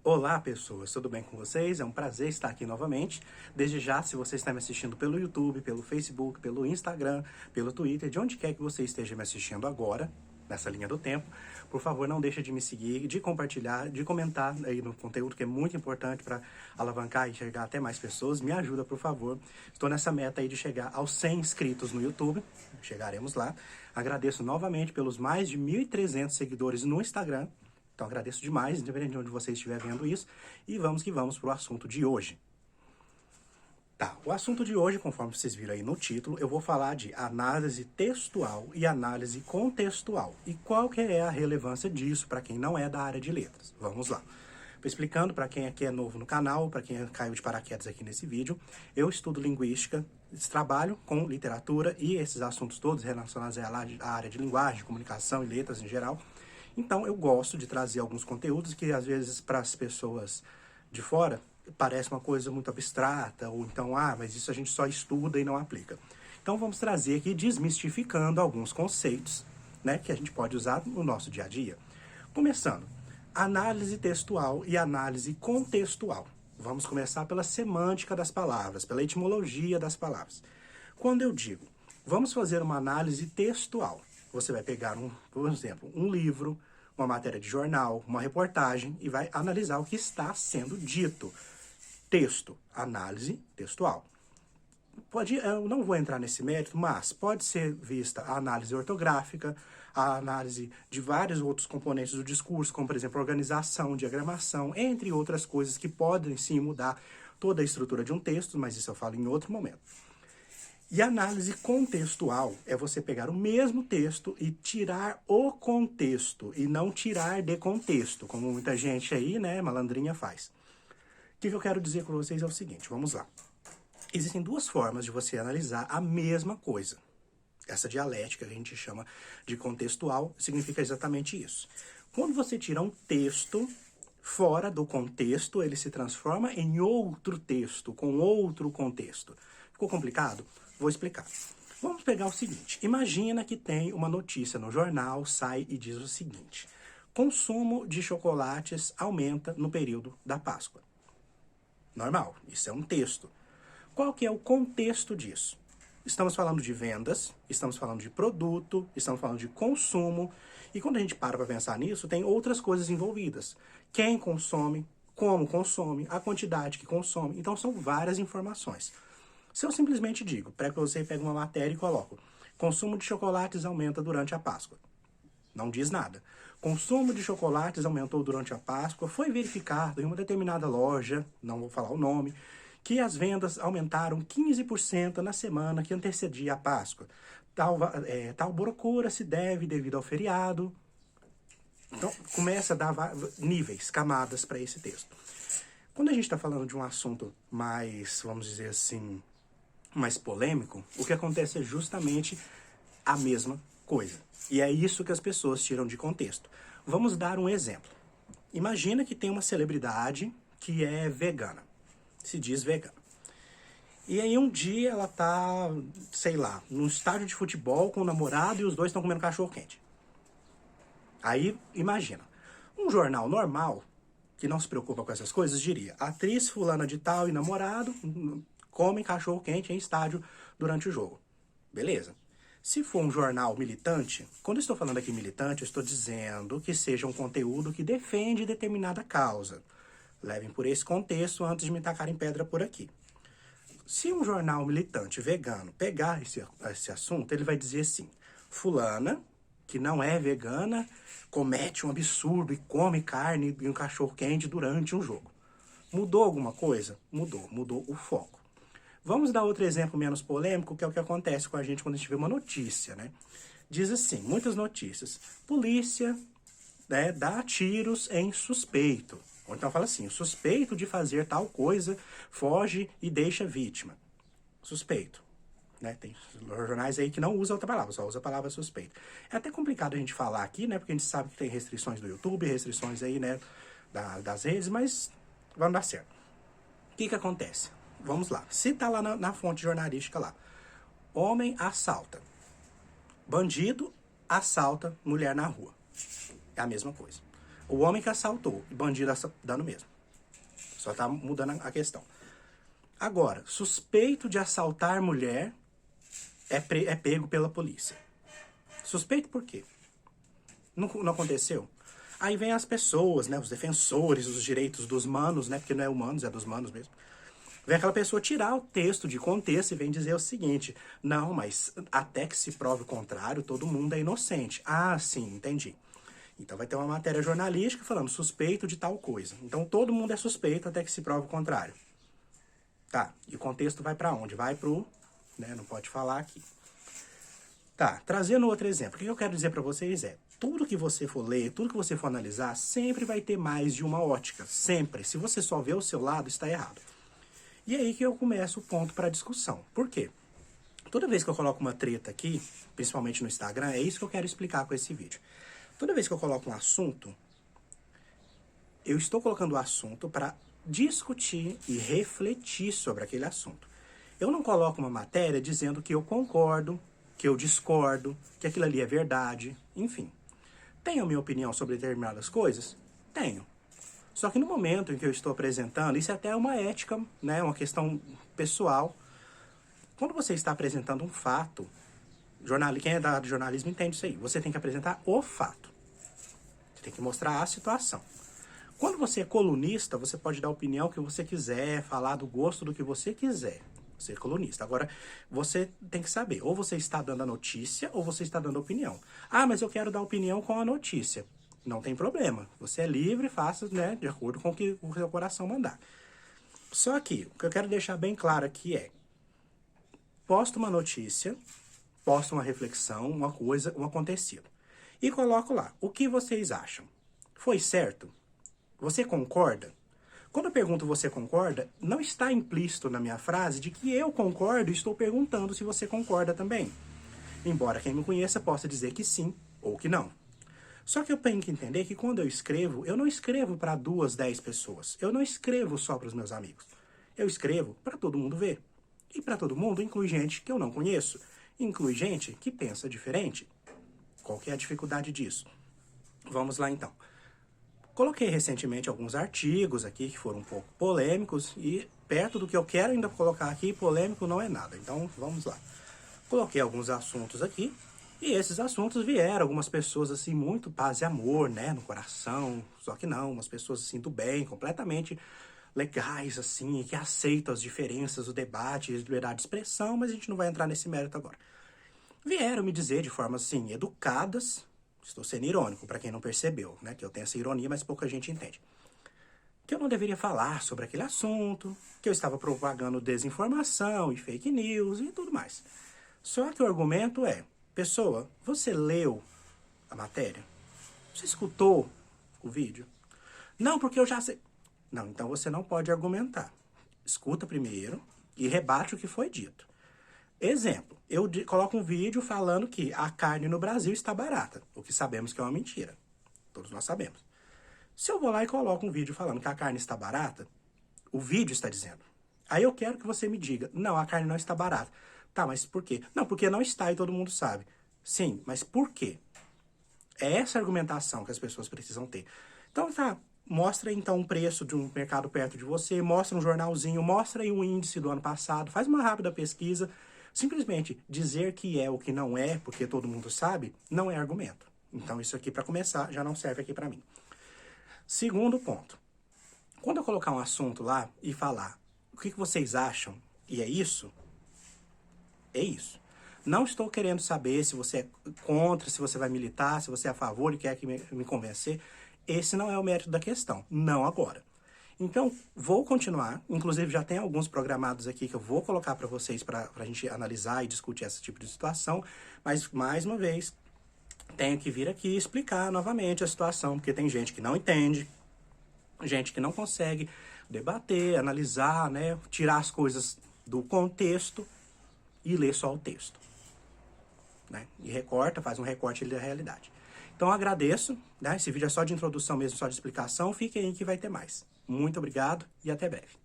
Olá pessoas, tudo bem com vocês? É um prazer estar aqui novamente. Desde já, se você está me assistindo pelo YouTube, pelo Facebook, pelo Instagram, pelo Twitter, de onde quer que você esteja me assistindo agora, nessa linha do tempo, por favor não deixe de me seguir, de compartilhar, de comentar aí no conteúdo que é muito importante para alavancar e chegar até mais pessoas. Me ajuda, por favor. Estou nessa meta aí de chegar aos 100 inscritos no YouTube, chegaremos lá. Agradeço novamente pelos mais de 1.300 seguidores no Instagram. Então agradeço demais, independente de onde você estiver vendo isso. E vamos que vamos para o assunto de hoje. Tá, o assunto de hoje, conforme vocês viram aí no título, eu vou falar de análise textual e análise contextual. E qual que é a relevância disso para quem não é da área de letras? Vamos lá. Explicando para quem aqui é novo no canal, para quem caiu de paraquedas aqui nesse vídeo, eu estudo linguística, trabalho com literatura e esses assuntos todos relacionados à área de linguagem, comunicação e letras em geral. Então eu gosto de trazer alguns conteúdos que às vezes para as pessoas de fora parece uma coisa muito abstrata, ou então, mas isso a gente só estuda e não aplica. Então vamos trazer aqui desmistificando alguns conceitos, né, que a gente pode usar no nosso dia a dia. Começando, análise textual e análise contextual. Vamos começar pela semântica das palavras, pela etimologia das palavras. Quando eu digo, vamos fazer uma análise textual, você vai pegar, por exemplo, um livro, uma matéria de jornal, uma reportagem e vai analisar o que está sendo dito. Texto, análise textual. Eu não vou entrar nesse mérito, mas pode ser vista a análise ortográfica, a análise de vários outros componentes do discurso, como, por exemplo, organização, diagramação, entre outras coisas que podem, sim, mudar toda a estrutura de um texto, mas isso eu falo em outro momento. E análise contextual é você pegar o mesmo texto e tirar o contexto, e não tirar de contexto, como muita gente aí, né, malandrinha faz. O que eu quero dizer para vocês é o seguinte, vamos lá. Existem duas formas de você analisar a mesma coisa. Essa dialética que a gente chama de contextual significa exatamente isso. Quando você tira um texto fora do contexto, ele se transforma em outro texto, com outro contexto. Ficou complicado? Vou explicar. Vamos pegar o seguinte, imagina que tem uma notícia no jornal, sai e diz o seguinte: consumo de chocolates aumenta no período da Páscoa. Normal, isso é um texto. Qual que é o contexto disso? Estamos falando de vendas, estamos falando de produto, estamos falando de consumo, e quando a gente para pensar nisso, tem outras coisas envolvidas. Quem consome, como consome, a quantidade que consome, então são várias informações. Se eu simplesmente digo, para que você pegue uma matéria e coloco, consumo de chocolates aumenta durante a Páscoa. Não diz nada. Consumo de chocolates aumentou durante a Páscoa, foi verificado em uma determinada loja, não vou falar o nome, que as vendas aumentaram 15% na semana que antecedia a Páscoa. Tal procura se deve devido ao feriado. Então, começa a dar níveis, camadas para esse texto. Quando a gente está falando de um assunto mais, vamos dizer assim, mais polêmico, o que acontece é justamente a mesma coisa. E é isso que as pessoas tiram de contexto. Vamos dar um exemplo. Imagina que tem uma celebridade que é vegana. Se diz vegana. E aí um dia ela tá, sei lá, num estádio de futebol com o namorado e os dois estão comendo cachorro-quente. Aí, imagina, um jornal normal, que não se preocupa com essas coisas, diria, atriz fulana de tal e namorado comem cachorro-quente em estádio durante o jogo. Beleza. Se for um jornal militante, quando eu estou falando aqui militante, eu estou dizendo que seja um conteúdo que defende determinada causa. Levem por esse contexto antes de me tacarem pedra por aqui. Se um jornal militante vegano pegar esse assunto, ele vai dizer assim, fulana, que não é vegana, comete um absurdo e come carne e um cachorro-quente durante um jogo. Mudou alguma coisa? Mudou o foco. Vamos dar outro exemplo menos polêmico, que é o que acontece com a gente quando a gente vê uma notícia, né? Diz assim, muitas notícias, polícia, né, dá tiros em suspeito. Ou então fala assim, o suspeito de fazer tal coisa foge e deixa vítima. Suspeito. Né? Tem jornais aí que não usam outra palavra, só usa a palavra suspeito. É até complicado a gente falar aqui, né? Porque a gente sabe que tem restrições do YouTube, restrições aí, né, das redes, mas vamos dar certo. O que acontece? Vamos lá. Se tá lá na fonte jornalística lá, homem assalta, bandido assalta mulher na rua. É a mesma coisa. o homem que assaltou, bandido dando mesmo. Só tá mudando a questão. Agora, suspeito de assaltar mulher é pego pela polícia. Suspeito por quê? Não aconteceu? Aí vem as pessoas, né, os defensores, os direitos dos manos, né, porque não é humanos, é dos manos mesmo. Vem aquela pessoa tirar o texto de contexto e vem dizer o seguinte: não, mas até que se prove o contrário, todo mundo é inocente. Ah, sim, entendi. Então vai ter uma matéria jornalística falando suspeito de tal coisa. Então todo mundo é suspeito até que se prove o contrário. Tá, e o contexto vai para onde? Vai pro, né, não pode falar aqui. Tá, trazendo outro exemplo. O que eu quero dizer para vocês é, tudo que você for ler, tudo que você for analisar, sempre vai ter mais de uma ótica. Sempre. Se você só vê o seu lado, está errado. E aí que eu começo o ponto para discussão. Por quê? Toda vez que eu coloco uma treta aqui, principalmente no Instagram, é isso que eu quero explicar com esse vídeo. Toda vez que eu coloco um assunto, eu estou colocando o assunto para discutir e refletir sobre aquele assunto. Eu não coloco uma matéria dizendo que eu concordo, que eu discordo, que aquilo ali é verdade, enfim. Tenho a minha opinião sobre determinadas coisas? Tenho. Só que no momento em que eu estou apresentando, isso é até uma ética, né, uma questão pessoal. Quando você está apresentando um fato, quem é da área de jornalismo entende isso aí, você tem que apresentar o fato. Você tem que mostrar a situação. Quando você é colunista, você pode dar a opinião que você quiser, falar do gosto do que você quiser. Você é colunista. Agora, você tem que saber, ou você está dando a notícia, ou você está dando a opinião. Ah, mas eu quero dar opinião com a notícia. Não tem problema. Você é livre, faça, né, de acordo com o que o seu coração mandar. Só que, o que eu quero deixar bem claro aqui é, posto uma notícia, posto uma reflexão, uma coisa, um acontecido. E coloco lá, o que vocês acham? Foi certo? Você concorda? Quando eu pergunto você concorda, não está implícito na minha frase de que eu concordo e estou perguntando se você concorda também. Embora quem me conheça possa dizer que sim ou que não. Só que eu tenho que entender que quando eu não escrevo para 2, 10 pessoas. Eu não escrevo só para os meus amigos. Eu escrevo para todo mundo ver. E para todo mundo inclui gente que eu não conheço. Inclui gente que pensa diferente. Qual que é a dificuldade disso? Vamos lá então. Coloquei recentemente alguns artigos aqui que foram um pouco polêmicos e perto do que eu quero ainda colocar aqui, polêmico não é nada. Então vamos lá. Coloquei alguns assuntos aqui e esses assuntos vieram algumas pessoas assim muito paz e amor, né, no coração. Só que não, umas pessoas assim do bem, completamente legais assim, que aceitam as diferenças, o debate, a liberdade de expressão, mas a gente não vai entrar nesse mérito agora. Vieram me dizer de formas assim educadas. Estou sendo irônico, para quem não percebeu, né? Que eu tenho essa ironia, mas pouca gente entende. Que eu não deveria falar sobre aquele assunto, que eu estava propagando desinformação e fake news e tudo mais. Só que o argumento é, pessoa, você leu a matéria? Você escutou o vídeo? Não, porque eu já sei. Não, então você não pode argumentar. Escuta primeiro e rebate o que foi dito. Exemplo, eu coloco um vídeo falando que a carne no Brasil está barata, o que sabemos que é uma mentira. Todos nós sabemos. Se eu vou lá e coloco um vídeo falando que a carne está barata, o vídeo está dizendo. Aí eu quero que você me diga, não, a carne não está barata. Tá, mas por quê? Não, porque não está e todo mundo sabe. Sim, mas por quê? É essa argumentação que as pessoas precisam ter. Então tá, mostra então um preço de um mercado perto de você, mostra um jornalzinho, mostra aí um índice do ano passado, faz uma rápida pesquisa. Simplesmente dizer que é o que não é, porque todo mundo sabe, não é argumento. Então isso aqui, para começar, já não serve aqui para mim. Segundo ponto. Quando eu colocar um assunto lá e falar o que vocês acham, e é isso, é isso. Não estou querendo saber se você é contra, se você vai militar, se você é a favor e quer me convencer. Esse não é o mérito da questão. Não agora. Então, vou continuar, inclusive já tem alguns programados aqui que eu vou colocar para vocês para a gente analisar e discutir esse tipo de situação, mas, mais uma vez, tenho que vir aqui explicar novamente a situação, porque tem gente que não entende, gente que não consegue debater, analisar, né, tirar as coisas do contexto e ler só o texto, né, e recorta, faz um recorte da realidade. Então, eu agradeço, né, esse vídeo é só de introdução mesmo, só de explicação, fiquem aí que vai ter mais. Muito obrigado e até breve.